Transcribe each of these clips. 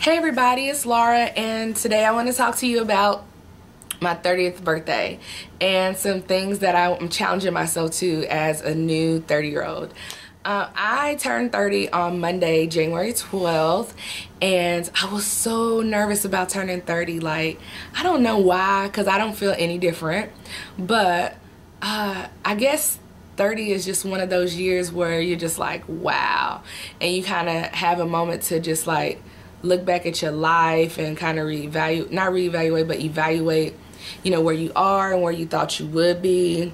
Hey everybody, it's Laura, and today I want to talk to you about my 30th birthday and some things that I'm challenging myself to as a new 30-year-old. I turned 30 on Monday, January 12th, and I was so nervous about turning 30. Like, I don't know why, because I don't feel any different, but I guess 30 is just one of those years where you're just like, wow, and you kind of have a moment to just like look back at your life and kind of evaluate, you know, where you are and where you thought you would be.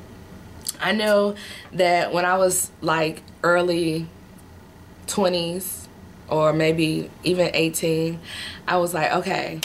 I know that when I was like early 20s or maybe even 18, I was like, okay,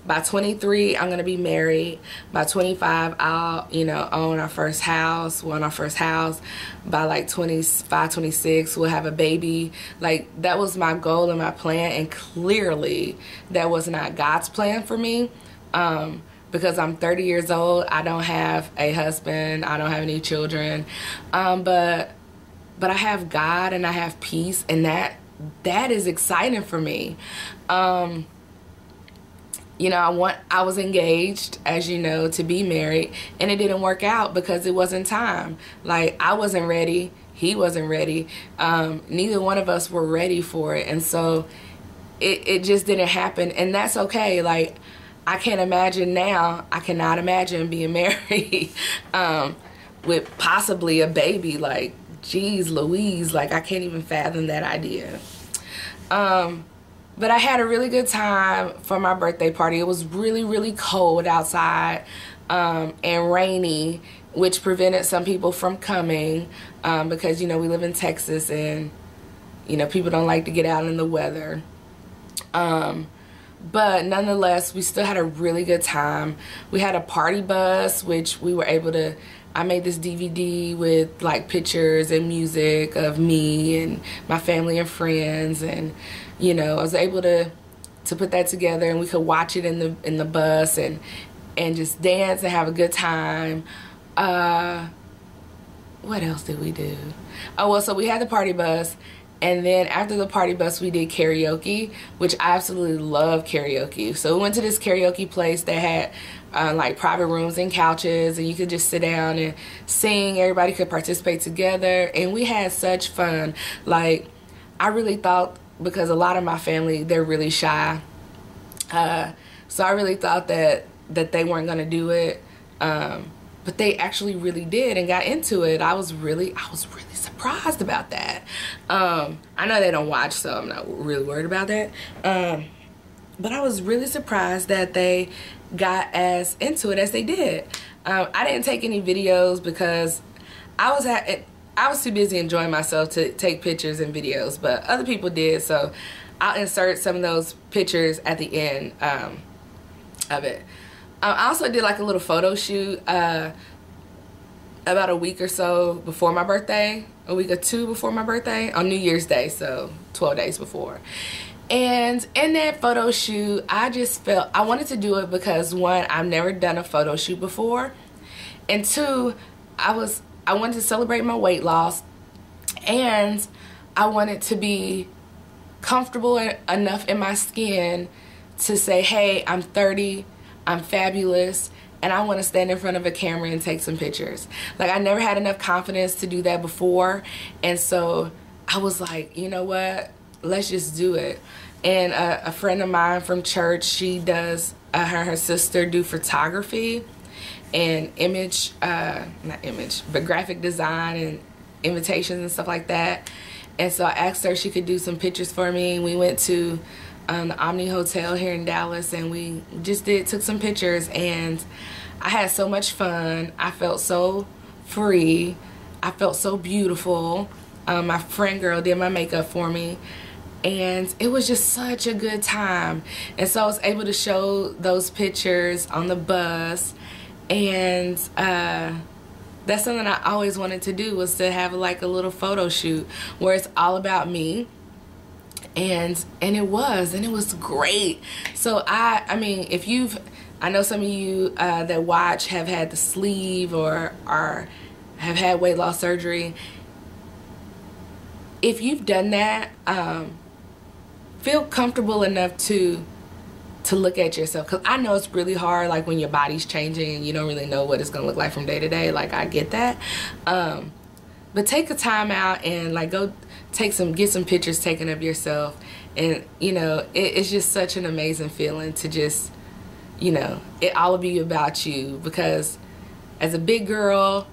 by 23 I'm gonna be married. By 25 I'll, you know, own our first house. We'll own our first house. By like 25, 26 we'll have a baby. Like, that was my goal and my plan, and clearly that was not God's plan for me, because I'm 30 years old. I don't have a husband, I don't have any children, but I have God and I have peace, and that is exciting for me. You know, I was engaged, as you know, to be married, and it didn't work out because it wasn't time. Like, I wasn't ready, he wasn't ready, neither one of us were ready for it, and so it just didn't happen, and that's okay. Like, I can't imagine now, I cannot imagine being married with possibly a baby. Like, geez Louise, like, I can't even fathom that idea. But I had a really good time for my birthday party. It was really, really cold outside and rainy, which prevented some people from coming because, you know, we live in Texas and, you know, people don't like to get out in the weather. But nonetheless, we still had a really good time. We had a party bus, which we were able to, I made this DVD with like pictures and music of me and my family and friends, and you know, I was able to put that together, and we could watch it in the bus and just dance and have a good time. What else did we do? Oh, well, so we had the party bus, and then after the party bus we did karaoke, which I absolutely love karaoke. So we went to this karaoke place that had like private rooms and couches, and you could just sit down and sing. Everybody could participate together, and we had such fun. Like, I really thought, because a lot of my family, they're really shy, so I really thought that they weren't gonna do it, but they actually really did and got into it. I was really surprised about that. I know they don't watch, so I'm not really worried about that, but I was really surprised that they got as into it as they did. I didn't take any videos because I was too busy enjoying myself to take pictures and videos, but other people did, so I'll insert some of those pictures at the end of it. I also did like a little photo shoot about a week or so before my birthday, a week or two before my birthday, on New Year's Day, so 12 days before. And in that photo shoot, I just felt I wanted to do it because, one, I've never done a photo shoot before, and two, I wanted to celebrate my weight loss, and I wanted to be comfortable enough in my skin to say, hey, I'm 30, I'm fabulous, and I want to stand in front of a camera and take some pictures. Like, I never had enough confidence to do that before, and so I was like, you know what, let's just do it. And a friend of mine from church, she does, her sister do photography and graphic design and invitations and stuff like that. And so I asked her if she could do some pictures for me. We went to the Omni Hotel here in Dallas, and we just took some pictures, and I had so much fun. I felt so free. I felt so beautiful. My friend girl did my makeup for me, and it was just such a good time. And so I was able to show those pictures on the bus, and that's something I always wanted to do, was to have like a little photo shoot where it's all about me, and it was great. So I mean, if I know some of you that watch have had the sleeve or have had weight loss surgery. If you've done that, feel comfortable enough to to look at yourself, because I know it's really hard, like when your body's changing and you don't really know what it's gonna look like from day to day. Like, I get that, but take a time out and like go get some pictures taken of yourself, and you know, it's just such an amazing feeling to just, you know, it all be about you, because as a big girl,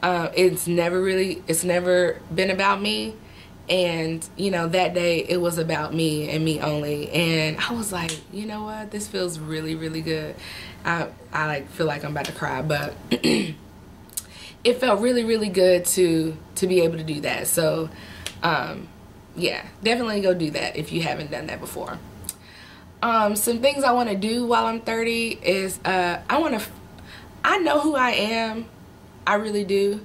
it's never been about me. And you know, that day it was about me and me only, and I was like, you know what, this feels really, really good. I like feel like I'm about to cry, but it felt really, really good to be able to do that. So yeah, definitely go do that if you haven't done that before. Some things I want to do while I'm 30 is I know who I am. I really do.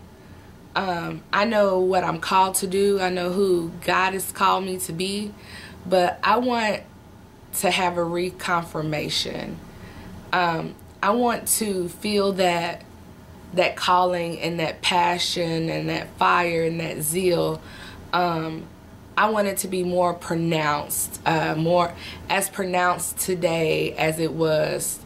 I know what I'm called to do. I know who God has called me to be, but I want to have a reconfirmation. I want to feel that calling and that passion and that fire and that zeal. I want it to be more pronounced, more as pronounced today as it was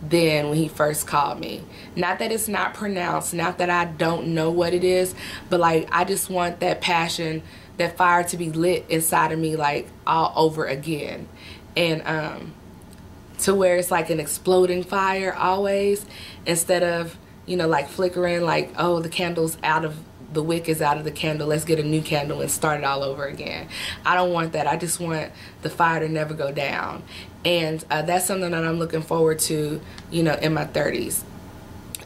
then when he first called me. Not that it's not pronounced, not that I don't know what it is, but like, I just want that passion, that fire to be lit inside of me, like all over again. And to where it's like an exploding fire always, instead of, you know, like flickering, like, oh, the candle's out of the wick is out of the candle, let's get a new candle and start it all over again. I don't want that. I just want the fire to never go down. And that's something that I'm looking forward to, you know, in my 30s.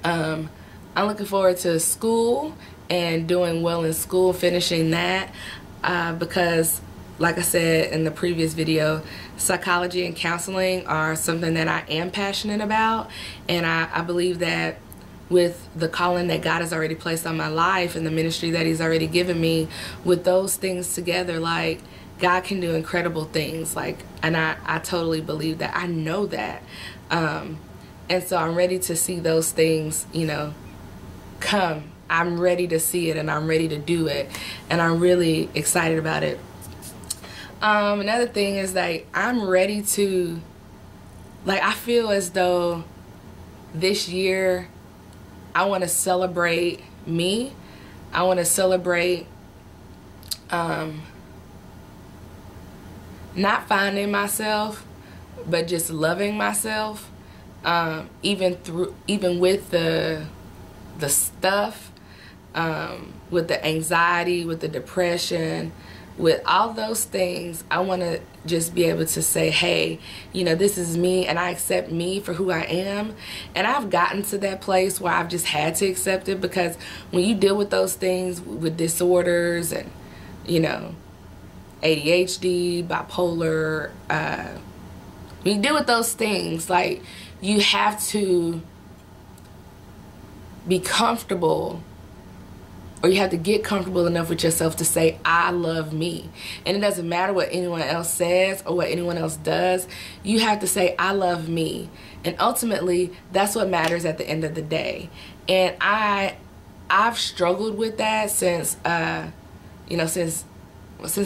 I'm looking forward to school and doing well in school, finishing that, because like I said in the previous video, psychology and counseling are something that I am passionate about, and I believe that with the calling that God has already placed on my life and the ministry that he's already given me, with those things together, like, God can do incredible things. Like, and I totally believe that. I know that. And so I'm ready to see those things, you know, come. I'm ready to see it, and I'm ready to do it, and I'm really excited about it. Another thing is, like, I'm ready to, like, I feel as though this year I want to celebrate me. I want to celebrate not finding myself, but just loving myself, even with the stuff, with the anxiety, with the depression, with all those things. I want to just be able to say, hey, you know, this is me, and I accept me for who I am. And I've gotten to that place where I've just had to accept it, because when you deal with those things, with disorders and, you know, ADHD, bipolar, when you deal with those things, like, you have to be comfortable, or you have to get comfortable enough with yourself to say, I love me. And it doesn't matter what anyone else says or what anyone else does. You have to say, I love me. And ultimately, that's what matters at the end of the day. And I've struggled with that since, you know, since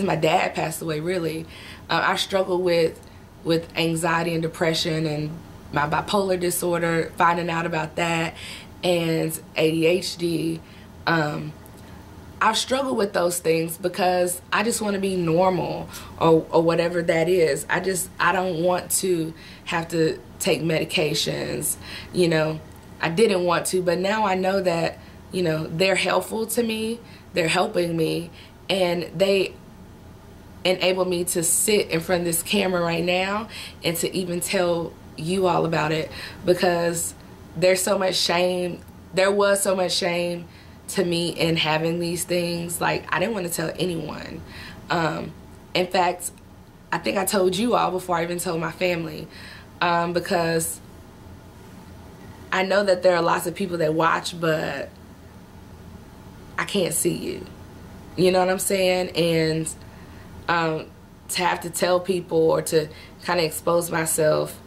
my dad passed away, really. I've struggled with anxiety and depression and my bipolar disorder, finding out about that, and ADHD. I've struggled with those things because I just want to be normal, or whatever that is. I don't want to have to take medications, you know. I didn't want to, but now I know that, you know, they're helpful to me, they're helping me, and they enable me to sit in front of this camera right now and to even tell you all about it, because there's so much shame. There was so much shame to me in having these things. Like, I didn't want to tell anyone. In fact, I think I told you all before I even told my family, because I know that there are lots of people that watch, but I can't see you. You know what I'm saying? And to have to tell people or to kind of expose myself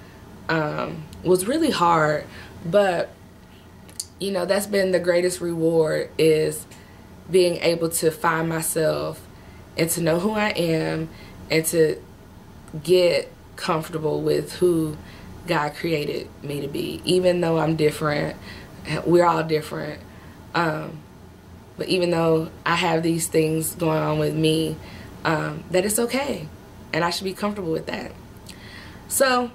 was really hard. But, you know, that's been the greatest reward, is being able to find myself and to know who I am and to get comfortable with who God created me to be. Even though I'm different, we're all different. But even though I have these things going on with me, that it's okay. And I should be comfortable with that. So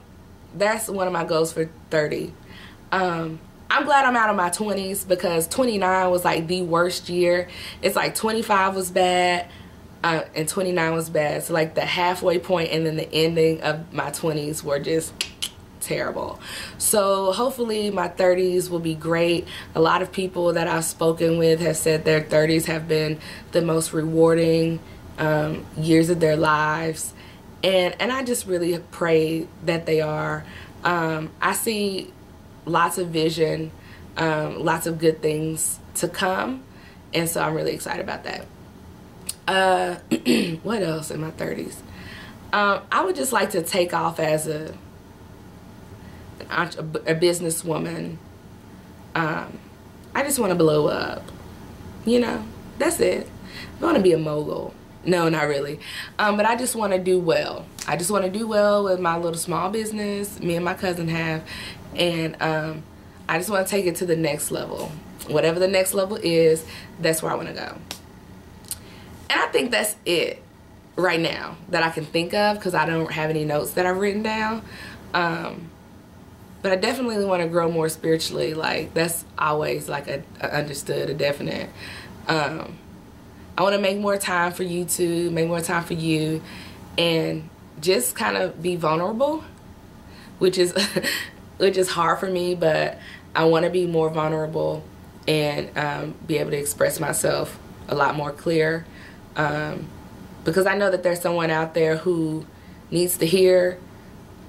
that's one of my goals for 30. I'm glad I'm out of my 20s, because 29 was like the worst year. It's like 25 was bad, and 29 was bad. So like the halfway point and then the ending of my 20s were just terrible. So hopefully my 30s will be great. A lot of people that I've spoken with have said their 30s have been the most rewarding years of their lives, and I just really pray that they are. I see lots of vision, lots of good things to come, and so I'm really excited about that. What else in my 30s? I would just like to take off as a businesswoman. I just want to blow up, you know, that's it. I want to be a mogul. No, not really. But I just want to do well. I just want to do well with my little small business me and my cousin have, and I just want to take it to the next level. Whatever the next level is, that's where I want to go. And I think that's it right now that I can think of, because I don't have any notes that I've written down. But I definitely want to grow more spiritually. Like, that's always like a understood, a definite. I want to make more time for YouTube, make more time for you, and just kind of be vulnerable, which is which is hard for me, but I want to be more vulnerable and be able to express myself a lot more clear, because I know that there's someone out there who needs to hear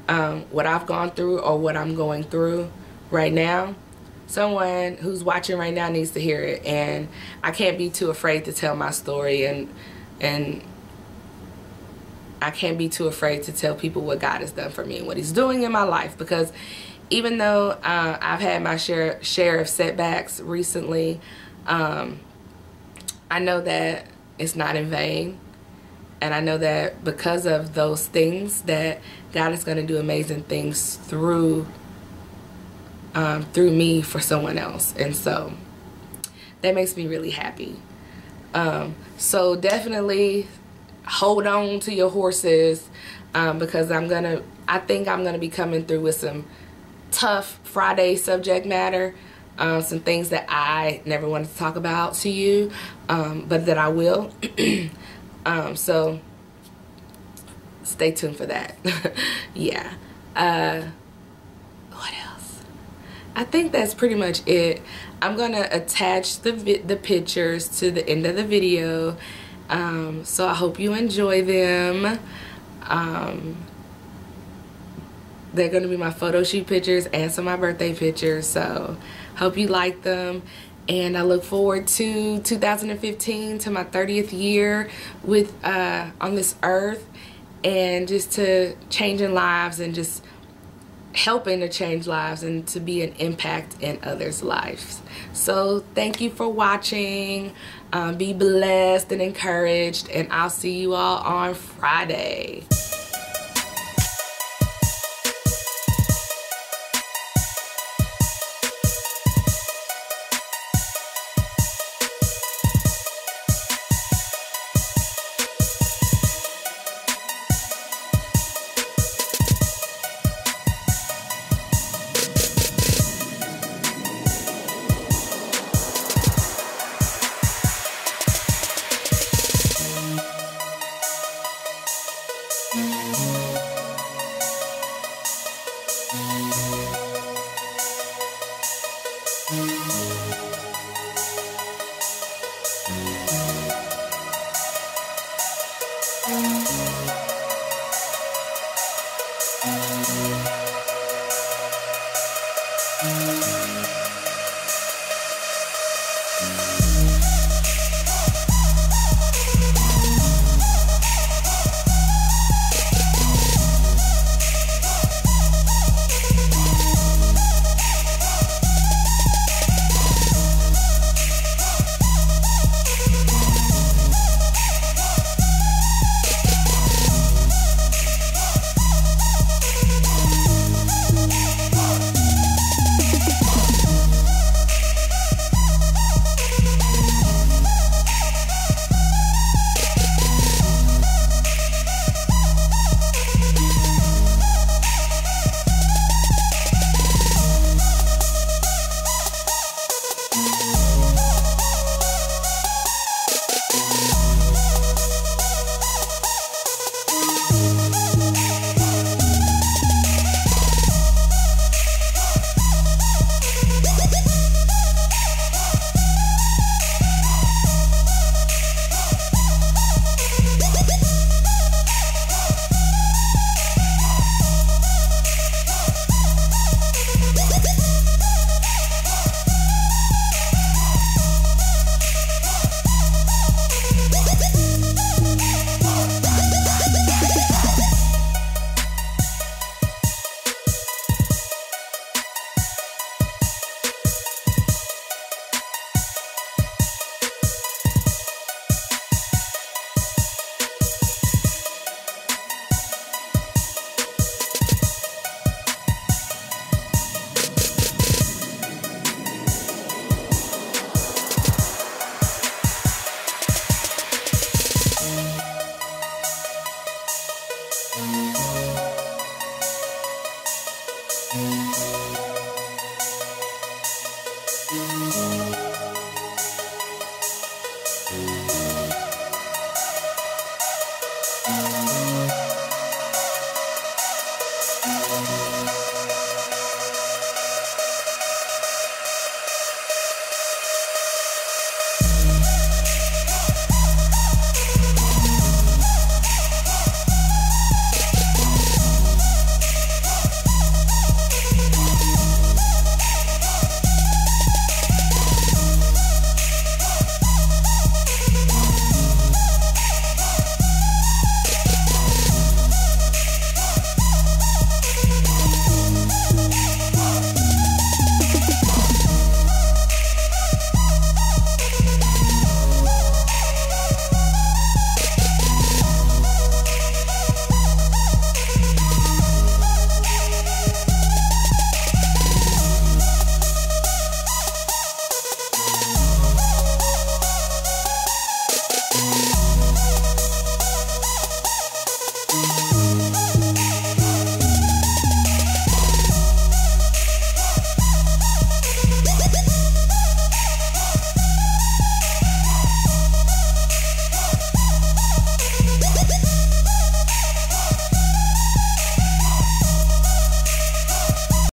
what I've gone through or what I'm going through right now. Someone who's watching right now needs to hear it, and I can't be too afraid to tell my story, and I can't be too afraid to tell people what God has done for me and what He's doing in my life, because even though I've had my share of setbacks recently, I know that it's not in vain, and I know that because of those things that God is going to do amazing things through me for someone else, and so that makes me really happy. So definitely hold on to your horses, because I think I'm gonna be coming through with some tough Friday subject matter, some things that I never wanted to talk about to you, but that I will. So stay tuned for that. Yeah. What else? I think that's pretty much it. I'm gonna attach the pictures to the end of the video, so I hope you enjoy them. They're gonna be my photo shoot pictures and some of my birthday pictures, so hope you like them. And I look forward to 2015, to my 30th year with on this earth, and just to changing lives and just helping to change lives and to be an impact in others' lives. So thank you for watching. Be blessed and encouraged, and I'll see you all on Friday.